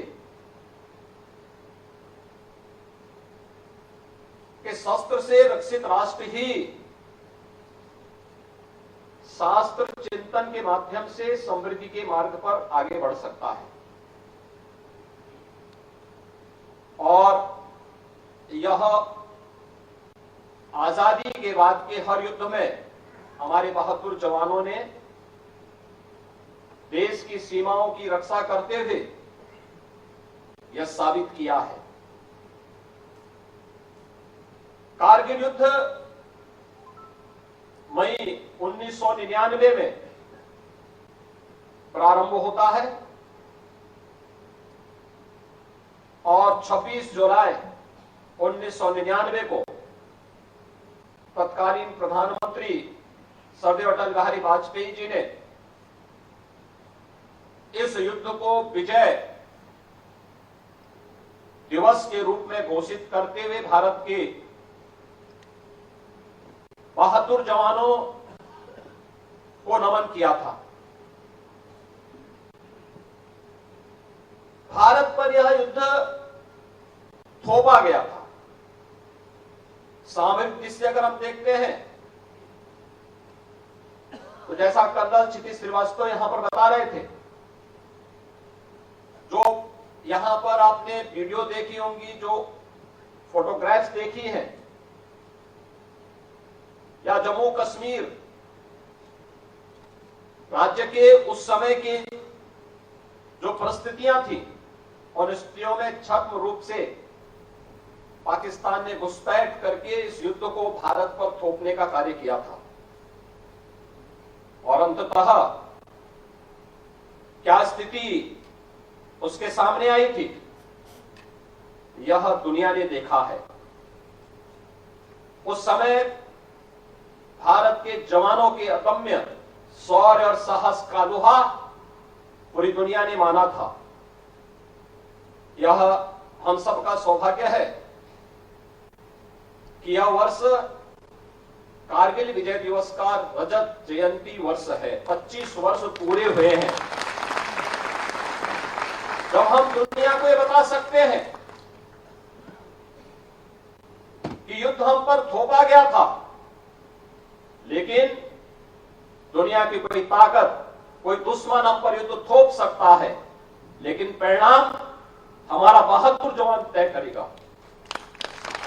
कि शस्त्र से रक्षित राष्ट्र ही शास्त्र चिंतन के माध्यम से समृद्धि के मार्ग पर आगे बढ़ सकता है। और यह आजादी के बाद के हर युद्ध में हमारे बहादुर जवानों ने देश की सीमाओं की रक्षा करते हुए यह साबित किया है। कारगिल युद्ध मई 1999 में प्रारंभ होता है और 26 जुलाई 1999 को तत्कालीन प्रधानमंत्री सरदेव अटल बिहारी वाजपेयी जी ने इस युद्ध को विजय दिवस के रूप में घोषित करते हुए भारत के बहादुर जवानों को नमन किया था। भारत पर यह युद्ध थोपा गया था। सामरिक दृष्टि से अगर हम देखते हैं तो जैसा कर्नल क्षितिज श्रीवास्तव यहां पर बता रहे थे, जो यहां पर आपने वीडियो देखी होंगी, जो फोटोग्राफ्स देखी हैं, या जम्मू कश्मीर राज्य के उस समय की जो परिस्थितियां थी, उन स्थितियों में छद्म रूप से पाकिस्तान ने घुसपैठ करके इस युद्ध को भारत पर थोपने का कार्य किया था। और अंततः क्या स्थिति उसके सामने आई थी, यह दुनिया ने देखा है। उस समय भारत के जवानों के अदम्य शौर्य और साहस का लोहा पूरी दुनिया ने माना था। यह हम सबका सौभाग्य है कि यह वर्ष कारगिल विजय दिवस का रजत जयंती वर्ष है। 25 वर्ष पूरे हुए हैं जब हम दुनिया को यह बता सकते हैं कि युद्ध हम पर थोपा गया था, लेकिन दुनिया की कोई ताकत, कोई दुश्मन हम पर युद्ध थोप सकता है, लेकिन परिणाम हमारा बहादुर जवान तय करेगा।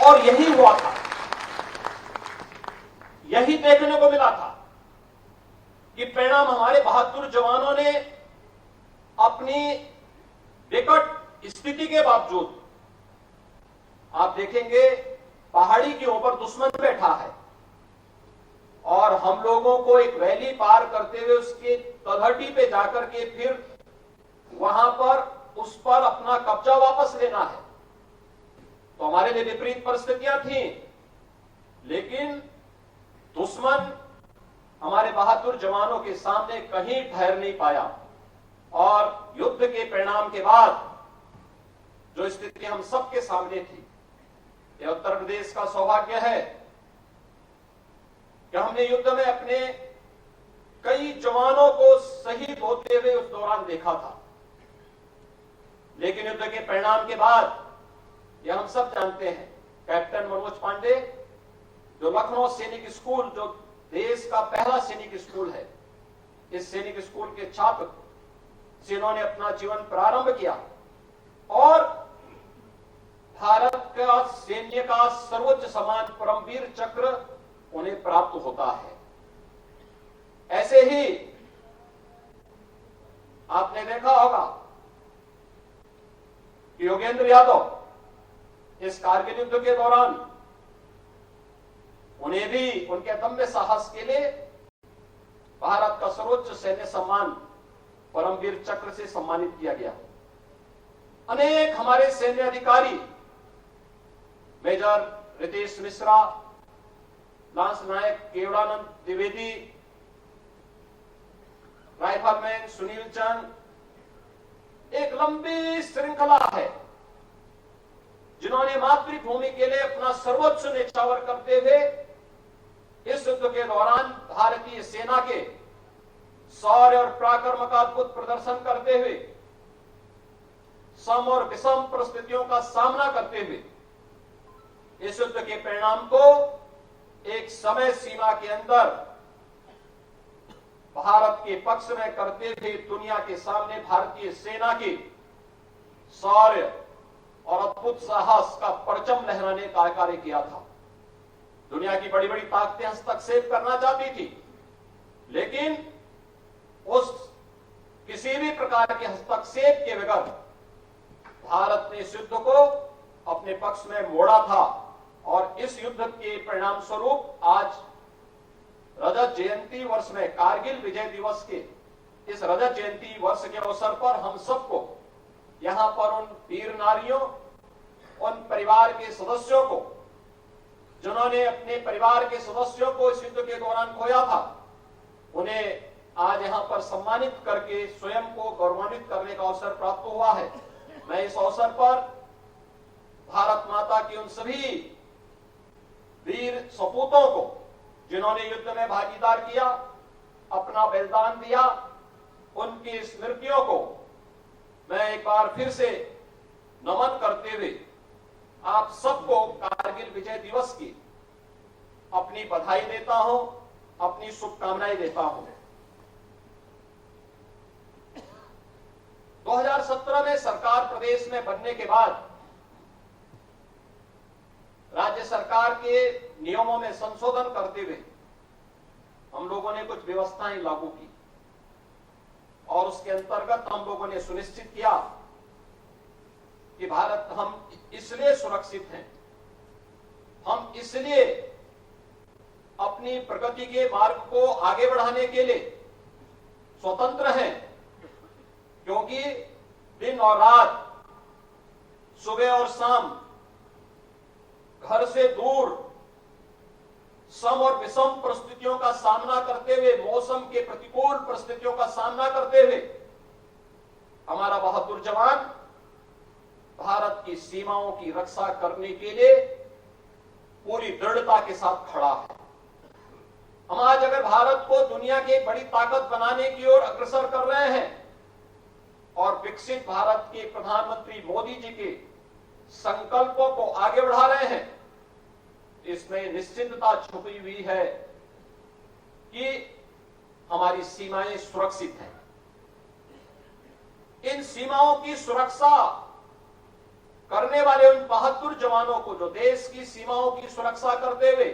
और यही हुआ था, यही देखने को मिला था कि परिणाम हमारे बहादुर जवानों ने अपनी विकट स्थिति के बावजूद, आप देखेंगे पहाड़ी के ऊपर दुश्मन बैठा है और हम लोगों को एक वैली पार करते हुए उसके तलहटी पे जाकर के फिर वहां पर उस पर अपना कब्जा वापस लेना है। तो हमारे लिए विपरीत परिस्थितियां थी, लेकिन दुश्मन हमारे बहादुर जवानों के सामने कहीं ठहर नहीं पाया। और युद्ध के परिणाम के बाद जो स्थिति हम सबके सामने थी, यह उत्तर प्रदेश का सौभाग्य है कि हमने युद्ध में अपने कई जवानों को शहीद होते हुए उस दौरान देखा था। लेकिन युद्ध के परिणाम के बाद यह हम सब जानते हैं, कैप्टन मनोज पांडे, जो लखनऊ सैनिक स्कूल, जो देश का पहला सैनिक स्कूल है, इस सैनिक स्कूल के छात्र जिन्होंने अपना जीवन प्रारंभ किया और भारत का सैन्य का सर्वोच्च सम्मान परमवीर चक्र उन्हें प्राप्त होता है। ऐसे ही आपने देखा होगा कि योगेंद्र यादव इस कारगिल युद्ध के दौरान, उन्हें भी उनके अदम्य साहस के लिए भारत का सर्वोच्च सैन्य सम्मान परमवीर चक्र से सम्मानित किया गया। अनेक हमारे सैन्य अधिकारी, मेजर रितेश मिश्रा, लांस नायक केवड़ानंद द्विवेदी, राइफलमैन सुनील चंद, एक लंबी श्रृंखला है जिन्होंने मातृभूमि के लिए अपना सर्वोच्च न्यौछावर करते हुए इस युद्ध के दौरान भारतीय सेना के शौर्य और पराक्रम का अद्भुत प्रदर्शन करते हुए सम और विषम परिस्थितियों का सामना करते हुए इस युद्ध के परिणाम को एक समय सीमा के अंदर भारत के पक्ष में करते हुए दुनिया के सामने भारतीय सेना की शौर्य और अद्भुत साहस का परचम लहराने का कार्य किया था। दुनिया की बड़ी बड़ी ताकतें हस्तक्षेप करना चाहती थी, लेकिन उस किसी भी प्रकार के हस्तक्षेप के बगैर भारत ने इस युद्ध को अपने पक्ष में मोड़ा था और इस युद्ध के परिणाम स्वरूप आज रजत जयंती वर्ष में कारगिल विजय दिवस के इस रजत जयंती वर्ष के अवसर पर हम सबको यहां पर उन वीर नारियों, उन परिवार के सदस्यों को जिन्होंने अपने परिवार के सदस्यों को इस युद्ध के दौरान खोया था, उन्हें आज यहां पर सम्मानित करके स्वयं को गौरवान्वित करने का अवसर प्राप्त हुआ है। मैं इस अवसर पर भारत माता की उन सभी वीर सपूतों को जिन्होंने युद्ध में भागीदार किया, अपना बलिदान दिया, उनकी स्मृतियों को मैं एक बार फिर से नमन करते हुए आप सबको कारगिल विजय दिवस की अपनी बधाई देता हूं, अपनी शुभकामनाएं देता हूं। 2017 में सरकार प्रदेश में बनने के बाद राज्य सरकार के नियमों में संशोधन करते हुए हम लोगों ने कुछ व्यवस्थाएं लागू की और उसके अंतर्गत हम लोगों ने सुनिश्चित किया कि भारत हम इसलिए सुरक्षित हैं, हम इसलिए अपनी प्रगति के मार्ग को आगे बढ़ाने के लिए स्वतंत्र हैं क्योंकि दिन और रात, सुबह और शाम घर से दूर सम और विषम परिस्थितियों का सामना करते हुए, मौसम के प्रतिकूल परिस्थितियों का सामना करते हुए हमारा बहादुर जवान भारत की सीमाओं की रक्षा करने के लिए पूरी दृढ़ता के साथ खड़ा है। हम आज अगर भारत को दुनिया की बड़ी ताकत बनाने की ओर अग्रसर कर रहे हैं और विकसित भारत के प्रधानमंत्री मोदी जी के संकल्पों को आगे बढ़ा रहे हैं, इसमें निश्चिंतता छुपी हुई है कि हमारी सीमाएं सुरक्षित हैं। इन सीमाओं की सुरक्षा करने वाले उन बहादुर जवानों को जो देश की सीमाओं की सुरक्षा करते हुए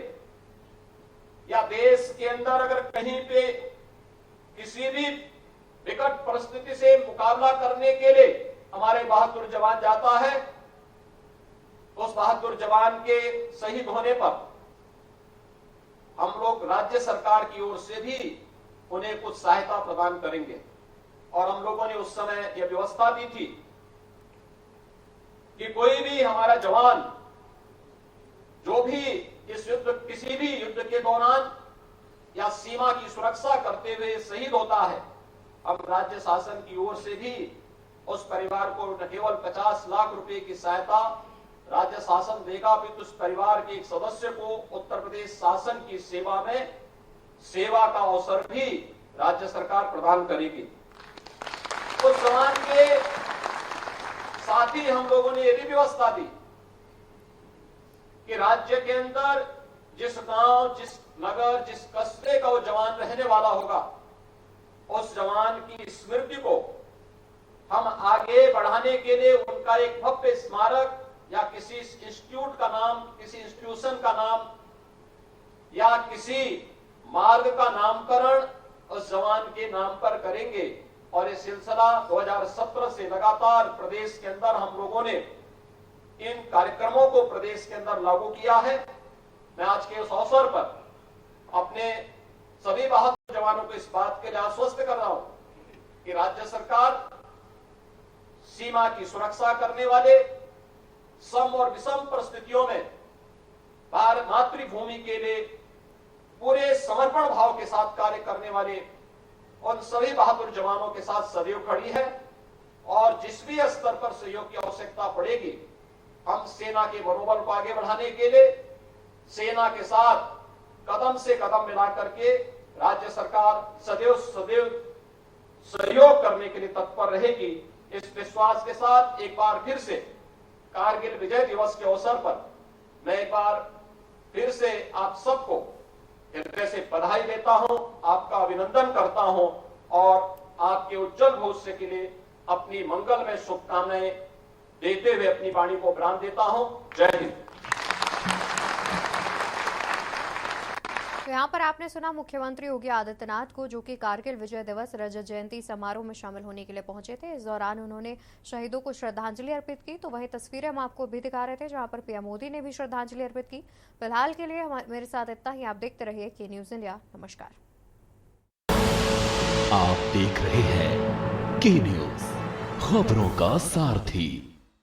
या देश के अंदर अगर कहीं पे किसी भी विकट परिस्थिति से मुकाबला करने के लिए हमारे बहादुर जवान जाता है, उस बहादुर जवान के शहीद होने पर हम लोग राज्य सरकार की ओर से भी उन्हें कुछ सहायता प्रदान करेंगे। और हम लोगों ने उस समय यह व्यवस्था दी थी कि कोई भी हमारा जवान जो भी इस युद्ध, किसी भी युद्ध के दौरान या सीमा की सुरक्षा करते हुए शहीद होता है, अब राज्य शासन की ओर से भी उस परिवार को न केवल 50 लाख रुपए की सहायता राज्य शासन देगा, अपितु उस परिवार के एक सदस्य को उत्तर प्रदेश शासन की सेवा में सेवा का अवसर भी राज्य सरकार प्रदान करेगी। उस जवान के साथ ही हम लोगों ने यह भी व्यवस्था दी कि राज्य के अंदर जिस गांव, जिस नगर, जिस कस्बे का वो जवान रहने वाला होगा, उस जवान की स्मृति को हम आगे बढ़ाने के लिए उनका एक भव्य स्मारक या किसी इंस्टीट्यूट का नाम, किसी इंस्टीट्यूशन का नाम या किसी मार्ग का नामकरण उस जवान के नाम पर करेंगे। और ये सिलसिला 2017 से लगातार प्रदेश के अंदर हम लोगों ने इन कार्यक्रमों को प्रदेश के अंदर लागू किया है। मैं आज के उस अवसर पर अपने सभी बहादुर जवानों को इस बात के लिए आश्वस्त कर रहा हूं कि राज्य सरकार सीमा की सुरक्षा करने वाले, सम और विषम परिस्थितियों में भारत मातृभूमि के लिए पूरे समर्पण भाव के साथ कार्य करने वाले उन सभी बहादुर जवानों के साथ सदैव खड़ी है। और जिस भी स्तर पर सहयोग की आवश्यकता पड़ेगी हम सेना के मनोबल को आगे बढ़ाने के लिए सेना के साथ कदम से कदम मिला करके राज्य सरकार सदैव सहयोग करने के लिए तत्पर रहेगी। इस विश्वास के साथ एक बार फिर से कारगिल विजय दिवस के अवसर पर मैं एक बार फिर से आप सबको हृदय से बधाई देता हूं, आपका अभिनंदन करता हूं और आपके उज्जवल भविष्य के लिए अपनी मंगलमय शुभकामनाएं देते हुए अपनी वाणी को विराम देता हूं। जय हिंद। तो यहाँ पर आपने सुना मुख्यमंत्री योगी आदित्यनाथ को, जो कि कारगिल विजय दिवस रजत जयंती समारोह में शामिल होने के लिए पहुंचे थे। इस दौरान उन्होंने शहीदों को श्रद्धांजलि अर्पित की। तो वही तस्वीरें हम आपको भी दिखा रहे थे, जहां पर पीएम मोदी ने भी श्रद्धांजलि अर्पित की। फिलहाल के लिए मेरे साथ इतना ही। आप देखते रहिए के न्यूज इंडिया। नमस्कार। आप देख रहे हैं के न्यूज, खबरों का सारथी।